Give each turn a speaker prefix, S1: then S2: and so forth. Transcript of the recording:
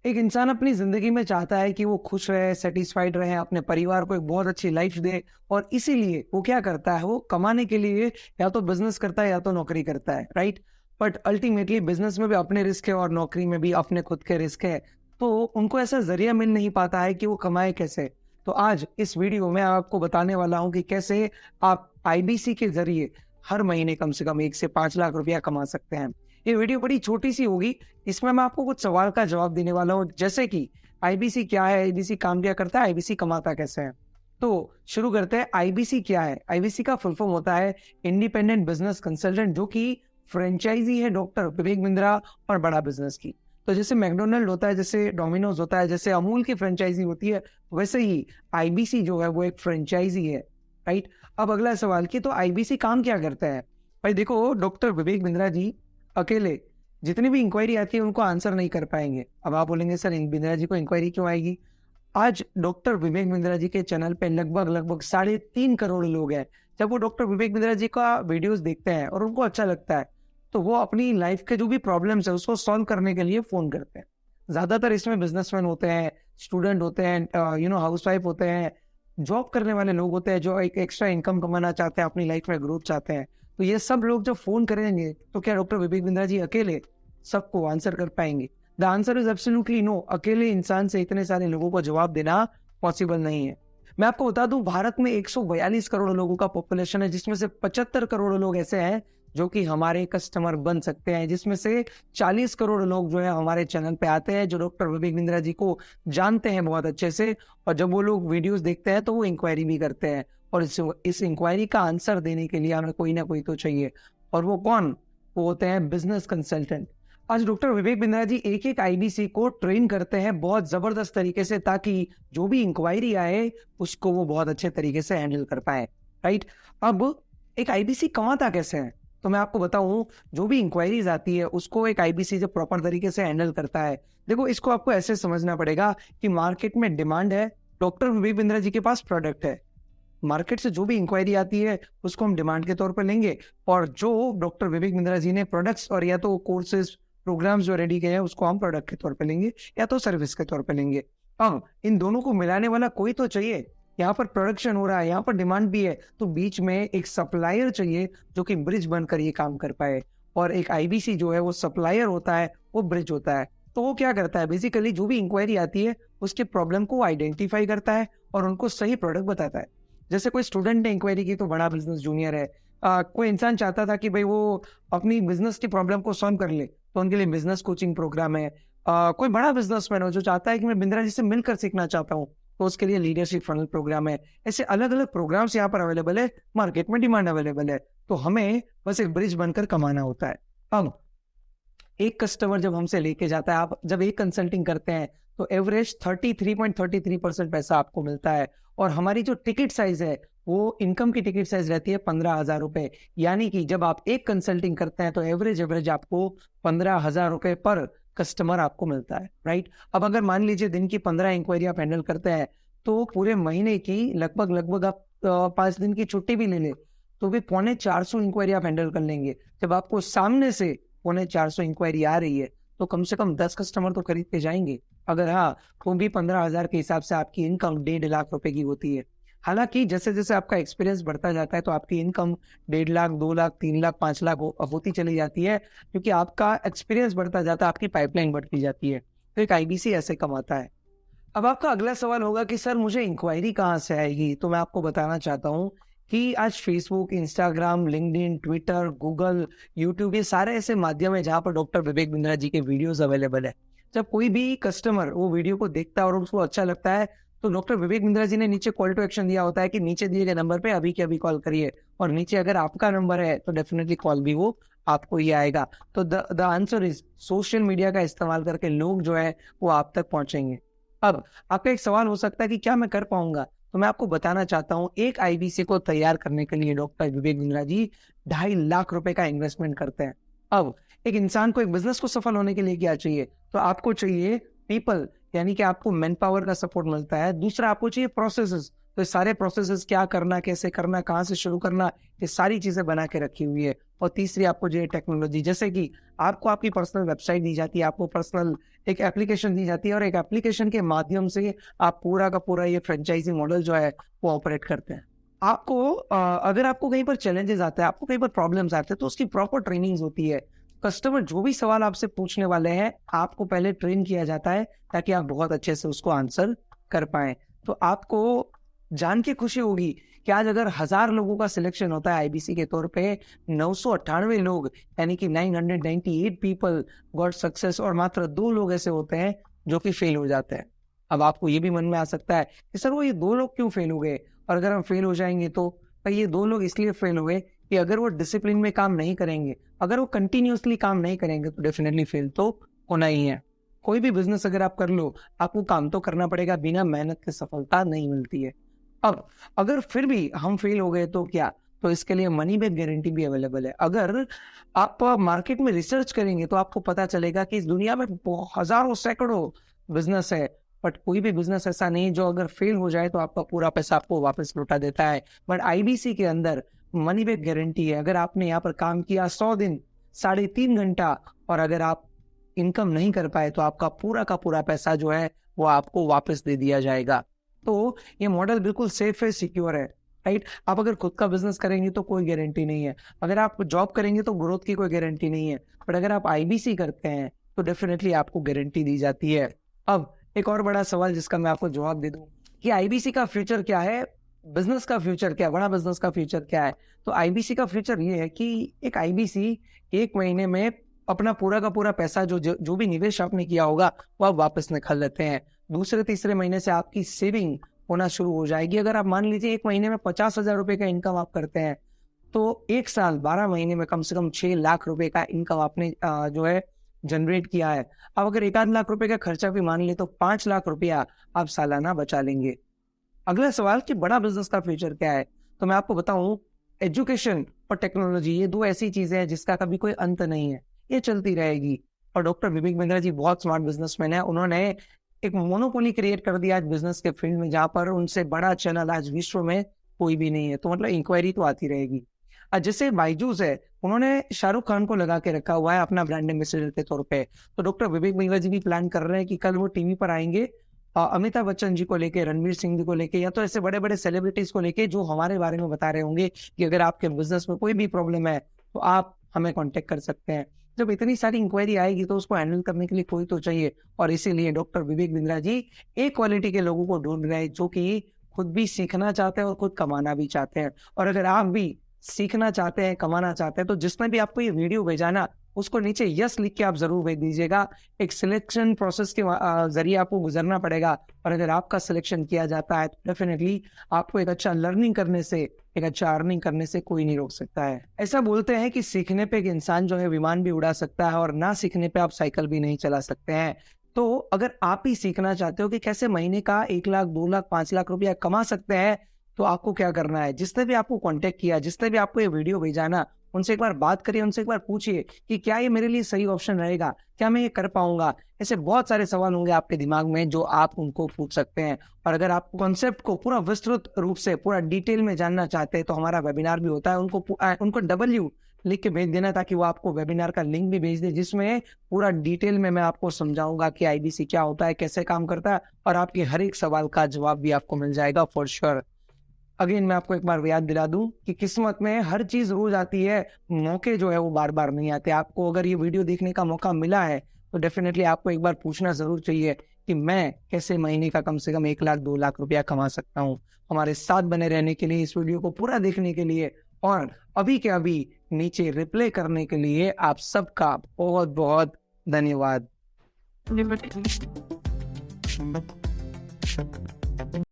S1: एक इंसान अपनी जिंदगी में चाहता है कि वो खुश रहे, सेटिस्फाइड रहे, अपने परिवार को एक बहुत अच्छी लाइफ दे। और इसीलिए वो क्या करता है, वो कमाने के लिए या तो बिजनेस करता है या तो नौकरी करता है, राइट। बट अल्टीमेटली बिजनेस में भी अपने रिस्क है और नौकरी में भी अपने खुद के रिस्क है। तो उनको ऐसा जरिया मिल नहीं पाता है कि वो कमाए कैसे। तो आज इस वीडियो में आपको बताने वाला हूँ कि कैसे आप आईबीसी के जरिए हर महीने कम से कम 1 से 5 लाख रुपया कमा सकते हैं। ये वीडियो बड़ी छोटी सी होगी। इसमें मैं आपको कुछ सवाल का जवाब देने वाला हूँ, जैसे कि आईबीसी क्या है, आईबीसी काम क्या करता है, आईबीसी कमाता कैसे है। तो शुरू करते हैं। आईबीसी क्या है? आईबीसी का फुल फॉर्म होता है इंडिपेंडेंट बिजनेस कंसल्टेंट, जो कि फ्रेंचाइजी है डॉक्टर विवेक बिंद्रा और बड़ा बिजनेस की। तो जैसे मैकडोनल्ड होता है, जैसे डोमिनोज होता है, जैसे अमूल की फ्रेंचाइजी होती है, वैसे ही आईबीसी जो है वो एक फ्रेंचाइजी है, राइट। अब अगला सवाल कि तो आईबीसी काम क्या करता है। भाई देखो, डॉक्टर विवेक बिंद्रा जी अकेले जितनी भी इंक्वायरी आती है उनको आंसर नहीं कर पाएंगे। अब आप बोलेंगे सर बिंद्रा जी को इंक्वायरी क्यों आएगी। आज डॉक्टर विवेक बिंद्रा जी के चैनल पे लगभग लगभग 3.5 करोड़ लोग हैं। जब वो डॉक्टर विवेक बिंद्रा जी का वीडियोस देखते हैं और उनको अच्छा लगता है, तो वो अपनी लाइफ के जो भी प्रॉब्लम्स है उसको सॉल्व करने के लिए फोन करते हैं। ज्यादातर इसमें बिजनेसमैन होते हैं, स्टूडेंट होते हैं, हाउसवाइफ होते हैं, जॉब करने वाले लोग होते हैं जो एक एक्स्ट्रा इनकम कमाना चाहते हैं, अपनी लाइफ में ग्रोथ चाहते हैं। तो ये सब लोग जब फोन करेंगे तो क्या डॉक्टर विवेक बिंद्रा जी अकेले सबको आंसर कर पाएंगे? The answer is absolutely no. अकेले इंसान से इतने सारे लोगों को जवाब देना पॉसिबल नहीं है। मैं आपको बता दूं, भारत में 142 करोड़ लोगों का पॉपुलेशन है, जिसमें से 75 करोड़ लोग ऐसे हैं जो कि हमारे कस्टमर बन सकते हैं, जिसमें से 40 करोड़ लोग जो है हमारे चैनल पे आते हैं, जो डॉक्टर विवेक बिंद्रा जी को जानते हैं बहुत अच्छे से। और जब वो लोग वीडियोस देखते हैं तो वो इंक्वायरी भी करते हैं, और इस इंक्वायरी का आंसर देने के लिए हमें कोई ना कोई तो चाहिए। और वो कौन? वो होते हैं बिजनेस कंसल्टेंट। आज डॉक्टर विवेक बिंद्रा जी एक एक आईबीसी को ट्रेन करते हैं बहुत जबरदस्त तरीके से, ताकि जो भी इंक्वायरी आए उसको वो बहुत अच्छे तरीके से हैंडल कर पाए, राइट। अब एक आईबीसी कमाता कैसे है, तो मैं आपको बताऊं। जो भी इंक्वायरीज आती है उसको एक आईबीसी जो प्रॉपर तरीके से हैंडल करता है। देखो, इसको आपको ऐसे समझना पड़ेगा कि मार्केट में डिमांड है, डॉक्टर विवेक बिंद्रा जी के पास प्रोडक्ट है। मार्केट से जो भी इंक्वायरी आती है उसको हम डिमांड के तौर पर लेंगे, और जो डॉक्टर विवेक बिंद्रा जी ने प्रोडक्ट्स और या तो कोर्सेज प्रोग्राम्स जो रेडी किए हैं उसको हम प्रोडक्ट के तौर पे लेंगे या तो सर्विस के तौर पे लेंगे। अब इन दोनों को मिलाने वाला कोई तो चाहिए। यहाँ पर प्रोडक्शन हो रहा है, यहाँ पर डिमांड भी है, तो बीच में एक सप्लायर चाहिए जो कि ब्रिज बनकर ये काम कर पाए। और एक आईबीसी जो है वो सप्लायर होता है, वो ब्रिज होता है। तो वो क्या करता है, बेसिकली जो भी इंक्वायरी आती है उसके प्रॉब्लम को आइडेंटिफाई करता है और उनको सही प्रोडक्ट बताता है। जैसे कोई स्टूडेंट ने इंक्वायरी की तो बड़ा बिजनेस जूनियर है, कोई इंसान चाहता था कि भाई वो अपनी बिजनेस की प्रॉब्लम को सॉल्व कर ले, तो उनके लिए बिजनेस कोचिंग प्रोग्राम है। कोई बड़ा बिजनेसमैन हो जो चाहता है कि मैं बिंद्रा जी से मिलकर सीखना चाहता हूँ, तो उसके लिए लीडरशिप फनल प्रोग्राम है। ऐसे अलग अलग प्रोग्राम्स यहाँ पर अवेलेबल है, मार्केट में डिमांड अवेलेबल है। तो हमें बस एक ब्रिज बनकर कमाना होता है। अब एक कस्टमर जब हमसे लेके जाता है, आप जब एक कंसल्टिंग करते हैं तो एवरेज 33.33% पैसा आपको मिलता है। और हमारी जो टिकट साइज है वो इनकम की टिकट साइज रहती है 15,000 रुपए। यानी कि जब आप एक कंसल्टिंग करते हैं तो एवरेज आपको 15,000 रुपए पर कस्टमर आपको मिलता है, राइट। अब अगर मान लीजिए दिन की 15 इंक्वायरी आप हैंडल करते हैं, तो पूरे महीने की लगभग लगभग आप 5 दिन की छुट्टी भी ले ले तो भी 450 इंक्वायरी आप हैंडल कर लेंगे। जब आपको सामने से 450 इंक्वायरी आ रही है तो कम से कम 10 कस्टमर तो खरीद के जाएंगे। अगर हाँ, तो भी 15,000 के हिसाब से आपकी इनकम 1.5 लाख रुपए की होती है। हालांकि जैसे जैसे आपका एक्सपीरियंस बढ़ता जाता है तो आपकी इनकम 1.5 लाख, 2 लाख, 3 लाख, 5 लाख होती चली जाती है, क्योंकि आपका एक्सपीरियंस बढ़ता जाता है, आपकी पाइपलाइन बढ़ती जाती है। तो एक आईबीसी ऐसे कमाता है। अब आपका अगला सवाल होगा कि सर मुझे इंक्वायरी कहाँ से आएगी। तो मैं आपको बताना चाहता हूँ कि आज Facebook, Instagram, LinkedIn, Twitter, Google, YouTube, ये सारे ऐसे माध्यम है जहाँ पर डॉक्टर विवेक बिंद्रा जी के वीडियोस अवेलेबल है। जब कोई भी कस्टमर वो वीडियो को देखता है और उसको अच्छा लगता है, तो डॉक्टर विवेक बिंद्रा जी ने नीचे कॉल टू एक्शन दिया होता है कि नीचे दिए गए नंबर पे अभी के अभी कॉल करिए। और नीचे अगर आपका नंबर है तो डेफिनेटली कॉल भी वो आपको ही आएगा। तो the answer is social media का इस्तेमाल करके लोग जो है वो आप तक पहुंचेंगे। अब आपका एक सवाल हो सकता है कि क्या मैं कर पाऊंगा। तो मैं आपको बताना चाहता हूं, एक आईबीसी को तैयार करने के लिए डॉक्टर विवेक बिंद्रा जी 2.5 लाख रुपए का इन्वेस्टमेंट करते हैं। अब एक इंसान को एक बिजनेस को सफल होने के लिए क्या चाहिए, तो आपको चाहिए पीपल, यानी कि आपको मैन पावर का सपोर्ट मिलता है। दूसरा, आपको चाहिए प्रोसेसेस, तो ये सारे प्रोसेसेस क्या करना, कैसे करना, कहाँ से शुरू करना, ये सारी चीजें बना के रखी हुई है। और तीसरी आपको जो है टेक्नोलॉजी, जैसे कि आपको आपकी पर्सनल वेबसाइट दी जाती है, आपको पर्सनल एक एप्लीकेशन दी जाती है, और एक एप्लीकेशन के माध्यम से आप पूरा का पूरा ये फ्रेंचाइजी मॉडल जो है वो ऑपरेट करते हैं। आपको अगर आपको कहीं पर चैलेंजेस आते हैं, आपको कहीं पर प्रॉब्लम्स आते हैं, तो उसकी प्रॉपर ट्रेनिंग होती है। कस्टमर जो भी सवाल आपसे पूछने वाले हैं, आपको पहले ट्रेन किया जाता है ताकि आप बहुत अच्छे से उसको आंसर कर पाए। तो आपको जान के खुशी होगी कि आज अगर 1000 लोगों का सिलेक्शन होता है आईबीसी के तौर पे, 998 लोग यानी कि 998 पीपल गॉट सक्सेस, और मात्र 2 लोग ऐसे होते हैं जो कि फेल हो जाते हैं। अब आपको ये भी मन में आ सकता है कि सर वो ये 2 लोग क्यों फेल हो गए, और अगर हम फेल हो जाएंगे तो भाई ये 2 लोग इसलिए फेल हो गए कि अगर वो डिसिप्लिन में काम नहीं करेंगे, अगर वो कंटिन्यूअसली काम नहीं करेंगे तो डेफिनेटली फेल तो होना ही है। कोई भी बिजनेस अगर आप कर लो, आपको काम तो करना पड़ेगा, बिना मेहनत के सफलता नहीं मिलती है। अब अगर फिर भी हम फेल हो गए तो क्या, तो इसके लिए मनी बैक गारंटी भी अवेलेबल है। अगर आप मार्केट में रिसर्च करेंगे तो आपको पता चलेगा कि इस दुनिया में हजारों सैकड़ों बिजनेस है, बट कोई भी बिजनेस ऐसा नहीं जो अगर फेल हो जाए तो आपका पूरा पैसा आपको वापस लौटा देता है। बट आईबीसी के अंदर मनी बैक गारंटी है। अगर आपने यहाँ पर काम किया 100 दिन 3.5 घंटा, और अगर आप इनकम नहीं कर पाए तो आपका पूरा का पूरा पैसा जो है वो आपको वापस दे दिया जाएगा। तो ये मॉडल बिल्कुल सेफ है, सिक्योर है, राइट। आप अगर खुद का बिजनेस करेंगे तो कोई गारंटी नहीं है, अगर आप जॉब करेंगे तो ग्रोथ की कोई गारंटी नहीं है, बट अगर आप आईबीसी करते हैं तो डेफिनेटली आपको गारंटी दी जाती है। अब एक और बड़ा सवाल जिसका मैं आपको जवाब दे दूं कि आईबीसी का फ्यूचर क्या है, बिजनेस का फ्यूचर क्या है, बड़ा बिजनेस का फ्यूचर क्या है। तो आईबीसी का फ्यूचर ये है कि एक आईबीसी 1 महीने में अपना पूरा का पूरा पैसा जो भी निवेश आपने किया होगा वो आप वापस निकाल लेते हैं। दूसरे तीसरे महीने से आपकी सेविंग होना शुरू हो जाएगी। अगर आप मान लीजिए 1 महीने में 50,000 रुपए का इनकम आप करते हैं, तो 1 साल 12 महीने में कम से कम 6 लाख रुपए का इनकम आपने जो है जनरेट किया है। अब अगर 1 लाख रुपए का खर्चा भी मान ले तो 5 लाख रुपया आप सालाना बचा लेंगे। अगला सवाल कि बड़ा बिजनेस का फ्यूचर क्या है, तो मैं आपको बताऊं, एजुकेशन और टेक्नोलॉजी ये 2 ऐसी चीजें हैं जिसका कभी कोई अंत नहीं है, ये चलती रहेगी। और डॉक्टर विवेक बिंद्रा जी बहुत स्मार्ट बिजनेसमैन है, उन्होंने एक मोनोपोली क्रिएट कर दिया आज बिजनेस के फील्ड में, जहां पर उनसे बड़ा चैनल आज विश्व में कोई भी नहीं है। तो मतलब इंक्वायरी तो आती रहेगी। जैसे बायजूस है, उन्होंने शाहरुख खान को लगा के रखा हुआ है अपना ब्रांड एम्बेसडर के तौर पे, तो डॉक्टर विवेक बिंद्रा जी भी प्लान कर रहे हैं कि कल वो टीवी पर आएंगे अमिताभ बच्चन जी को लेके, रणवीर सिंह जी को लेके, या तो ऐसे बड़े बड़े सेलिब्रिटीज को लेके जो हमारे बारे में बता रहे होंगे कि अगर आपके बिजनेस में कोई भी प्रॉब्लम है तो आप हमें कांटेक्ट कर सकते हैं। जब इतनी सारी इंक्वायरी आएगी तो उसको हैंडल करने के लिए कोई तो चाहिए, और इसीलिए डॉक्टर विवेक बिंद्रा जी एक क्वालिटी के लोगों को ढूंढ रहे हैं जो कि खुद भी सीखना चाहते हैं और खुद कमाना भी चाहते हैं। और अगर आप भी सीखना चाहते हैं, कमाना चाहते हैं, तो जिसने भी आपको ये वीडियो भेजा ना, उसको नीचे यस लिख के आप जरूर भेज दीजिएगा। एक सिलेक्शन प्रोसेस के जरिए आपको गुजरना पड़ेगा, और अगर आपका सिलेक्शन किया जाता है तो डेफिनेटली आपको एक अच्छा लर्निंग करने से, एक अच्छा अर्निंग करने से कोई नहीं रोक सकता है। ऐसा बोलते हैं कि सीखने पे एक इंसान जो है विमान भी उड़ा सकता है, और ना सीखने पे आप साइकिल भी नहीं चला सकते हैं। तो अगर आप ही सीखना चाहते हो कि कैसे महीने का 1 लाख 2 लाख 5 लाख रुपया कमा सकते हैं, तो आपको क्या करना है, जिसने भी आपको कांटेक्ट किया, जिसने भी आपको ये वीडियो भेजा ना, उनसे एक बार बात करिए, उनसे एक बार पूछिए कि क्या ये मेरे लिए सही ऑप्शन रहेगा, क्या मैं ये कर पाऊंगा। ऐसे बहुत सारे सवाल होंगे आपके दिमाग में जो आप उनको पूछ सकते हैं। और अगर आप कॉन्सेप्ट को पूरा विस्तृत रूप से पूरा डिटेल में जानना चाहते हैं तो हमारा वेबिनार भी होता है, उनको W लिख के भेज देना ताकि वो आपको वेबिनार का लिंक भी भेज दे, जिसमें पूरा डिटेल में मैं आपको समझाऊंगा कि आईबीसी क्या होता है, कैसे काम करता है, और आपके हर एक सवाल का जवाब भी आपको मिल जाएगा फॉर श्योर। अगेन मैं आपको एक बार याद दिला दूं कि किस्मत में हर चीज रोज आती है, मौके जो है वो बार बार नहीं आते। आपको अगर ये वीडियो देखने का मौका मिला है तो डेफिनेटली आपको एक बार पूछना जरूर चाहिए कि मैं कैसे महीने का कम से कम 1 लाख 2 लाख रुपया कमा सकता हूँ। हमारे साथ बने रहने के लिए, इस वीडियो को पूरा देखने के लिए, और अभी के अभी नीचे रिप्लाई करने के लिए आप सबका बहुत बहुत धन्यवाद।